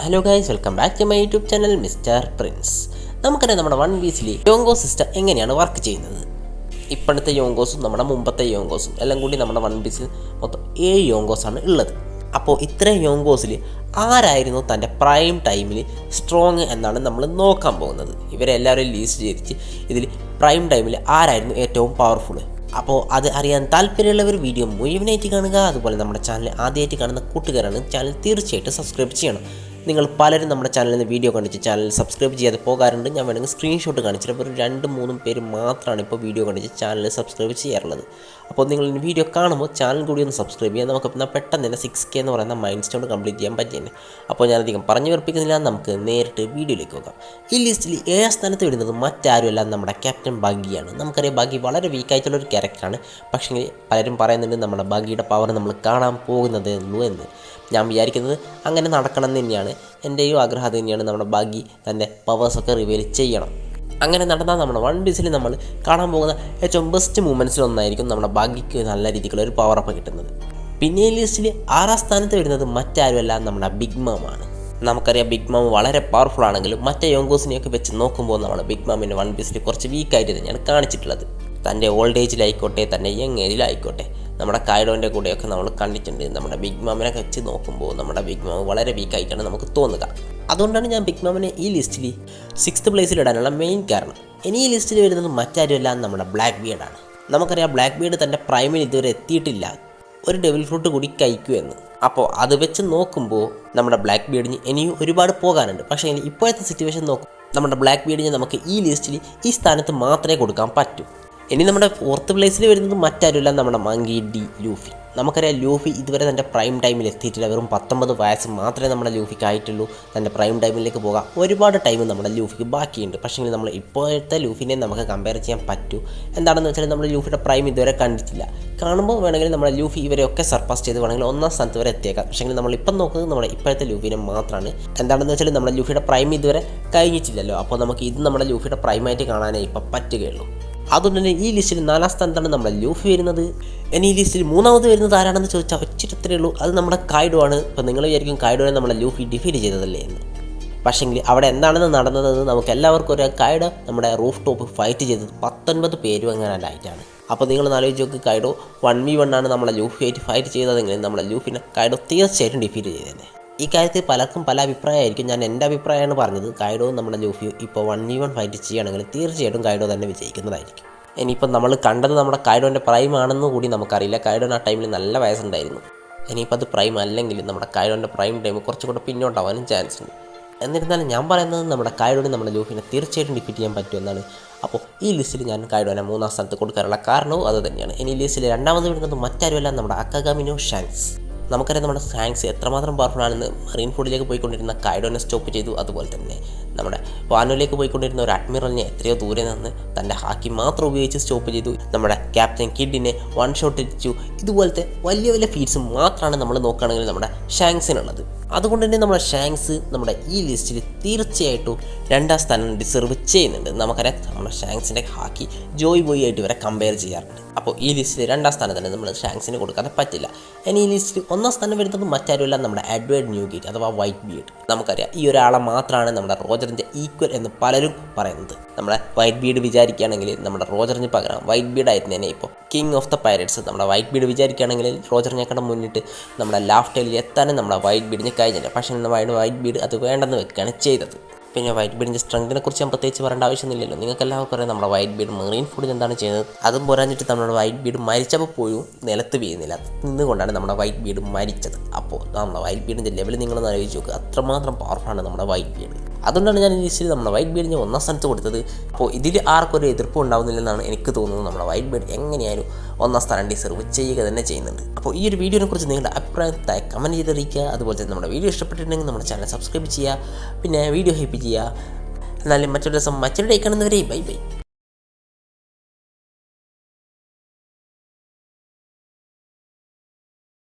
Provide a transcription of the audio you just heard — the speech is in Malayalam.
Hello guys, welcome back to my YouTube channel Mister Prince. നമുക്കറിയാം നമ്മുടെ വൺ പീസിൽ യോങ്കോ സിസ്റ്റം എങ്ങനെയാണ് വർക്ക് ചെയ്യുന്നത്. ഇപ്പോഴത്തെ യോങ്കോസും നമ്മുടെ മുമ്പത്തെ യോങ്കോസും എല്ലാം കൂടി നമ്മുടെ വൺ പീസിൽ മൊത്തം 7 യോങ്കോസാണ് ഉള്ളത്. അപ്പോൾ ഇത്രയും യോങ്കോസിൽ ആരായിരുന്നു തൻ്റെ പ്രൈം ടൈമിൽ സ്ട്രോങ് എന്നാണ് നമ്മൾ നോക്കാൻ പോകുന്നത്. ഇവരെല്ലാവരും ലീസ്റ്റ് ചെയ്തിട്ട് ഇതിൽ പ്രൈം ടൈമിൽ ആരായിരുന്നു ഏറ്റവും പവർഫുൾ. അപ്പോൾ അത് അറിയാൻ താല്പര്യമുള്ളവർ വീഡിയോ മുഴുവനായിട്ട് കാണുക. അതുപോലെ നമ്മുടെ ചാനൽ ആദ്യമായിട്ട് കാണുന്ന കൂട്ടുകാരാണ് ചാനൽ തീർച്ചയായിട്ടും സബ്സ്ക്രൈബ് ചെയ്യണം. നിങ്ങൾ പലരും നമ്മുടെ ചാനലിൽ നിന്ന് വീഡിയോ കണ്ടിട്ട് ചാനൽ സബ്സ്ക്രൈബ് ചെയ്യാതെ പോകാറുണ്ട്. ഞാൻ വേണമെങ്കിൽ സ്ക്രീൻഷോട്ട് കാണിച്ചിട്ട് ഒരു 2-3 പേര് മാത്രമാണ് ഇപ്പോൾ വീഡിയോ കണ്ടിട്ട് ചാനൽ സബ്സ്ക്രൈബ് ചെയ്യാറുള്ളത്. അപ്പോൾ നിങ്ങൾ വീഡിയോ കാണുമ്പോൾ ചാനൽ കൂടി ഒന്ന് സബ്സ്ക്രൈബ് ചെയ്യാൻ നമുക്ക് പെട്ടെന്ന് തന്നെ 6K എന്ന് പറയുന്ന മൈൽ സ്റ്റോൺ കംപ്ലീറ്റ് ചെയ്യാൻ പറ്റിയെന്നെ. അപ്പോൾ ഞാനധികം പറഞ്ഞു വെറുപ്പിക്കുന്നില്ല, നമുക്ക് നേരിട്ട് വീഡിയോയിലേക്ക് പോകാം. ഈ ലിസ്റ്റിൽ 7ാം സ്ഥാനത്ത് വരുന്നത് മറ്റാരുമല്ല, നമ്മുടെ ക്യാപ്റ്റൻ ബഗ്ഗിയാണ്. നമുക്കറിയാം ബഗ്ഗി വളരെ വീക്കായിട്ടുള്ളൊരു ക്യാരക്ടറാണ്. പക്ഷേ പലരും പറയുന്നുണ്ട് നമ്മുടെ ബഗ്ഗിയുടെ പവർ നമ്മൾ കാണാൻ പോകുന്നത് എന്ന്. ഞാൻ വിചാരിക്കുന്നത് അങ്ങനെ നടക്കണം എന്ന് തന്നെയാണ്. എൻ്റെയും ആഗ്രഹം തന്നെയാണ്, നമ്മുടെ ബഗ്ഗി തൻ്റെ പവേഴ്സൊക്കെ റിവീൽ ചെയ്യണം. അങ്ങനെ നടന്നാൽ നമ്മുടെ വൺ പീസിൽ നമ്മൾ കാണാൻ പോകുന്ന ഏറ്റവും ബെസ്റ്റ് മൂമെൻറ്റ്സിലൊന്നായിരിക്കും നമ്മുടെ ബഗ്ഗിക്ക് നല്ല രീതിക്കുള്ള ഒരു പവറപ്പ് കിട്ടുന്നത്. പിന്നെ ഈ ലിസ്റ്റിൽ 6ാം സ്ഥാനത്ത് വരുന്നത് മറ്റാരുമല്ല, നമ്മുടെ ബിഗ് മാമാണ്. നമുക്കറിയാം ബിഗ് മാം വളരെ പവർഫുൾ ആണെങ്കിലും മറ്റേ യോങ്കോസിനെയൊക്കെ വെച്ച് നോക്കുമ്പോൾ നമ്മുടെ ബിഗ് മാമിൻ്റെ വൺ പീസിൽ കുറച്ച് വീക്കായിട്ട് തന്നെയാണ് കാണിച്ചിട്ടുള്ളത്. തൻ്റെ ഓൾഡ് ഏജിലായിക്കോട്ടെ, തൻ്റെ യങ് ഏജിലായിക്കോട്ടെ, നമ്മുടെ കായ്ഡോൻ്റെ കൂടെയൊക്കെ നമ്മൾ കണ്ടിട്ടുണ്ട്. നമ്മുടെ ബിഗ് മാമിനെ വെച്ച് നോക്കുമ്പോൾ നമ്മുടെ ബിഗ് മാം വളരെ വീക്കായിട്ടാണ് നമുക്ക് തോന്നുക. അതുകൊണ്ടാണ് ഞാൻ ബിഗ് മാമിനെ ഈ ലിസ്റ്റിൽ 6th പ്ലേസിൽ ഇടാനുള്ള മെയിൻ കാരണം. ഇനി ഈ ലിസ്റ്റിൽ വരുന്നത് മറ്റാരുമല്ല, നമ്മുടെ ബ്ലാക്ക് ബിയർഡാണ്. നമുക്കറിയാം ബ്ലാക്ക് ബിയർഡ് തൻ്റെ പ്രൈമിൽ ഇതുവരെ എത്തിയിട്ടില്ല, ഒരു ഡെവിൽ ഫ്രൂട്ട് കൂടി കഴിക്കുമെന്ന്. അപ്പോൾ അത് വെച്ച് നോക്കുമ്പോൾ നമ്മുടെ ബ്ലാക്ക് ബിയർഡിന് ഇനിയും ഒരുപാട് പോകാനുണ്ട്. പക്ഷേ ഇപ്പോഴത്തെ സിറ്റുവേഷൻ നോക്കും നമ്മുടെ ബ്ലാക്ക് ബിയർഡിന് നമുക്ക് ഈ ലിസ്റ്റിൽ ഈ സ്ഥാനത്ത് മാത്രമേ കൊടുക്കാൻ പറ്റൂ. ഇനി നമ്മുടെ 4th പ്ലേസിൽ വരുന്നത് മറ്റാരുമില്ല, നമ്മുടെ മങ്കി ഡി ലൂഫി. നമുക്കറിയാം ലൂഫി ഇതുവരെ തൻ്റെ പ്രൈം ടൈമിൽ എത്തിയിട്ടില്ല. വെറും 19 വയസ്സ് മാത്രമേ നമ്മുടെ ലൂഫിക്ക് ആയിട്ടുള്ളൂ തൻ്റെ പ്രൈം ടൈമിലേക്ക് പോകാം. ഒരുപാട് ടൈം നമ്മുടെ ലൂഫിക്ക് ബാക്കിയുണ്ട്. പക്ഷേ നമ്മൾ ഇപ്പോഴത്തെ ലൂഫിനെ നമുക്ക് കമ്പയർ ചെയ്യാൻ പറ്റൂ. എന്താണെന്ന് വെച്ചാൽ നമ്മൾ ലൂഫിയുടെ പ്രൈം ഇതുവരെ കണ്ടിട്ടില്ല. കാണുമ്പോൾ വേണമെങ്കിൽ നമ്മുടെ ലൂഫി ഇവരെയൊക്കെ സർപ്പാസ് ചെയ്ത് വേണമെങ്കിൽ 1ാം സ്ഥാനത്ത് വരെ എത്തിയേക്കാം. പക്ഷേ നമ്മളിപ്പം നോക്കുന്നത് നമ്മുടെ ഇപ്പോഴത്തെ ലൂഫിനെ മാത്രമാണ്. എന്താണെന്ന് വെച്ചാൽ നമ്മുടെ ലൂഫിയുടെ പ്രൈം ഇതുവരെ കഴിഞ്ഞിട്ടില്ലല്ലോ. അപ്പോൾ നമുക്ക് ഇത് നമ്മുടെ ലൂഫിയുടെ പ്രൈമായിട്ട് കാണാനേ ഇപ്പം പറ്റുകയുള്ളൂ. അതുകൊണ്ട് തന്നെ ഈ ലിസ്റ്റിൽ 4ാം സ്ഥാനത്താണ് നമ്മുടെ ലൂഫി വരുന്നത്. ഇനി ഈ ലിസ്റ്റിൽ 3ാമത് വരുന്നത് ആരാണെന്ന് ചോദിച്ചാൽ ഒച്ചിട്ടത്രേ ഉള്ളൂ, അത് നമ്മുടെ കായ്ഡോ ആണ്. ഇപ്പോൾ നിങ്ങൾ വിചാരിക്കും കായ്ഡോനെ നമ്മുടെ ലൂഫി ഡിഫീറ്റ് ചെയ്തതല്ലേ എന്ന്. പക്ഷേങ്കിൽ അവിടെ എന്താണെന്ന് നടന്നതെന്ന് നമുക്ക് എല്ലാവർക്കും ഒരു കായ്ഡോ നമ്മുടെ റൂഫ് ടോപ്പ് ഫൈറ്റ് ചെയ്തത് 19 പേരും അങ്ങനെയായിട്ടാണ്. അപ്പോൾ നിങ്ങൾ ആലോചിച്ച് നോക്ക്, കായ്ഡോ 1v1 ആണ് നമ്മളെ ലൂഫിയായിട്ട് ഫൈറ്റ് ചെയ്തതെങ്കിൽ നമ്മുടെ ലൂഫിനെ കായ്ഡോ തീർച്ചയായിട്ടും ഡിഫീറ്റ് ചെയ്തതന്നെ. ഈ കാര്യത്തിൽ പലർക്കും പല അഭിപ്രായമായിരിക്കും. ഞാൻ എൻ്റെ അഭിപ്രായമാണ് പറഞ്ഞത്. കായ്ഡോ നമ്മുടെ ലൂഫി ഇപ്പോൾ 1v1 ഫൈറ്റ് ചെയ്യുകയാണെങ്കിൽ തീർച്ചയായിട്ടും കായ്ഡോ തന്നെ വിജയിക്കുന്നതായിരിക്കും. ഇനിയിപ്പോൾ നമ്മൾ കണ്ടത് നമ്മുടെ കായ്ഡോൻ്റെ പ്രൈം ആണെന്ന് കൂടി നമുക്കറിയില്ല. കായ്ഡോന് ആ ടൈമിൽ നല്ല വയസ്സുണ്ടായിരുന്നു. ഇനിയിപ്പോൾ അത് പ്രൈം അല്ലെങ്കിൽ നമ്മുടെ കായ്ഡോൻ്റെ പ്രൈം ടൈം കുറച്ചുകൂടെ പിന്നോട്ടാവാനും ചാൻസ് ഉണ്ട്. എന്നിരുന്നാലും ഞാൻ പറയുന്നത് നമ്മുടെ കായ്ഡോനെ നമ്മുടെ ലൂഫിനെ തീർച്ചയായിട്ടും ഡിഫീറ്റ് ചെയ്യാൻ പറ്റുമെന്നാണ്. അപ്പോൾ ഈ ലിസ്റ്റിൽ ഞാൻ കായ്ഡോനെ 3ാം സ്ഥാനത്ത് കൊടുക്കാനുള്ള കാരണവും അത് തന്നെയാണ്. ഇനി ഈ ലിസ്റ്റിൽ 2ാമത് വരുന്നത് മറ്റാരുമല്ല, നമ്മുടെ അക്കാഗാമിനോ ഷാങ്ക്സ്. നമുക്കറിയാം നമ്മുടെ ഷാങ്ക്സ് എത്രമാത്രം പവർഫുൾ ആണെന്ന്. മറീൻ ഫുഡിലേക്ക് പോയിക്കൊണ്ടിരുന്ന കായ്ഡോനെ സ്റ്റോപ്പ് ചെയ്തു. അതുപോലെ തന്നെ നമ്മുടെ വാനോയിലേക്ക് പോയിക്കൊണ്ടിരുന്ന ഒരു അഡ്മിറലിനെ എത്രയോ ദൂരെ നിന്ന് തൻ്റെ ഹാക്കി മാത്രം ഉപയോഗിച്ച് സ്റ്റോപ്പ് ചെയ്തു. നമ്മുടെ ക്യാപ്റ്റൻ കിഡിനെ 1 ഷോട്ട് ഇടിച്ചു. ഇതുപോലത്തെ വലിയ വലിയ ഫീറ്റ്സ് മാത്രമാണ് നമ്മൾ നോക്കുകയാണെങ്കിൽ നമ്മുടെ ഷാങ്ക്സിനുള്ളത്. അതുകൊണ്ട് തന്നെ നമ്മുടെ ഷാങ്ക്സ് നമ്മുടെ ഈ ലിസ്റ്റിൽ തീർച്ചയായിട്ടും 2ാം സ്ഥാനം ഡിസർവ് ചെയ്യുന്നുണ്ട്. നമുക്കറിയാം നമ്മുടെ ഷാങ്ക്സിൻ്റെ ഹാക്കി ജോയ് ബോയ് ആയിട്ട് വരെ കമ്പയർ ചെയ്യാറുണ്ട്. അപ്പോൾ ഈ ലിസ്റ്റിൽ 2ാം സ്ഥാനം തന്നെ നമ്മൾ ഷാങ്ക്സിന് കൊടുക്കാതെ പറ്റില്ല. ഇനി ഈ ലിസ്റ്റിൽ 1ാം സ്ഥാനം വരുന്നത് മറ്റാരുമല്ല, നമ്മുടെ എഡ്വേർഡ് ന്യൂഗേറ്റ് അഥവാ വൈറ്റ് ബിയർഡ്. നമുക്കറിയാം ഈ ഒരാളെ മാത്രമാണ് നമ്മുടെ റോജറിൻ്റെ ഈക്വൽ എന്ന് പലരും പറയുന്നത്. നമ്മുടെ വൈറ്റ് ബിയർഡ് വിചാരിക്കുകയാണെങ്കിൽ നമ്മുടെ റോജറിന് പകരം വൈറ്റ് ബിയർഡ് ആയിരുന്നു തന്നെ ഇപ്പോൾ കിങ് ഓഫ് ദ പൈററ്റ്സ്. നമ്മുടെ വൈറ്റ് ബിയർഡ് വിചാരിക്കുകയാണെങ്കിൽ റോജറിനെക്കാളും മുന്നിട്ട് നമ്മുടെ ലാഫ് ടൈലിൽ എത്താനും നമ്മുടെ വൈറ്റ് ബിയർഡിന് കഴിഞ്ഞില്ല. പക്ഷേ വൈറ്റ് ബിയർഡ് അത് വേണ്ടെന്ന് വെക്കുകയാണ് ചെയ്തത്. പിന്നെ വൈറ്റ് ബീഡിൻ്റെ സ്ട്രെങ്തിനെ കുറിച്ച് ഞാൻ പ്രത്യേകിച്ച് പറയേണ്ട ആവശ്യമൊന്നുമില്ലല്ലോ. നിങ്ങൾക്ക് എല്ലാവർക്കും അറിയാം നമ്മുടെ വൈറ്റ് ബീഡ് മെറീൻ ഫുഡിൽ എന്താണ് ചെയ്യുന്നത്. അതും പോരാഞ്ഞിട്ട് നമ്മുടെ വൈറ്റ് ബീഡ് മരിച്ചപ്പോൾ പോലും നിലത്ത് വീഴുന്നില്ല. നിന്നുകൊണ്ടാണ് നമ്മുടെ വൈറ്റ് ബീഡ് മരിച്ചത്. അപ്പോൾ നമ്മുടെ വൈറ്റ് ബീഡിൻ്റെ ലെവൽ നിങ്ങളൊന്ന് ആലോചിച്ച് നോക്കുക, അത്രമാത്രം പവർഫുള്ളാണ് നമ്മുടെ വൈറ്റ് ബീഡ്. അതുകൊണ്ടാണ് ഞാൻ ഈ ലിസ്റ്റിൽ നമ്മുടെ വൈറ്റ് ബീഡിനെ 1ാം സ്ഥാനത്ത് കൊടുത്തത്. അപ്പോൾ ഇതിൽ ആർക്കൊരു എതിർപ്പ് ഉണ്ടാവുന്നില്ലെന്നാണ് എനിക്ക് തോന്നുന്നത്. നമ്മുടെ വൈറ്റ് ബീഡ് എങ്ങനെയായാലും 1ാം സ്ഥാനം ഡിസർവ് ചെയ്യുക തന്നെ ചെയ്യുന്നുണ്ട്. അപ്പോൾ ഈ ഒരു വീഡിയോനെ കുറിച്ച് നിങ്ങളുടെ അഭിപ്രായത്തായി കമൻറ്റ് ചെയ്തറിയിക്കുക. അതുപോലെ തന്നെ നമ്മുടെ വീഡിയോ ഇഷ്ടപ്പെട്ടിട്ടുണ്ടെങ്കിൽ നമ്മുടെ ചാനൽ സബ്സ്ക്രൈബ് ചെയ്യുക. പിന്നെ വീഡിയോ ഹെൽപ്പ് ചെയ്യുക. എന്നാലും മറ്റൊരു ദിവസം മറ്റൊരു ഡേ കാണുന്നവരെ ബൈ ബൈ.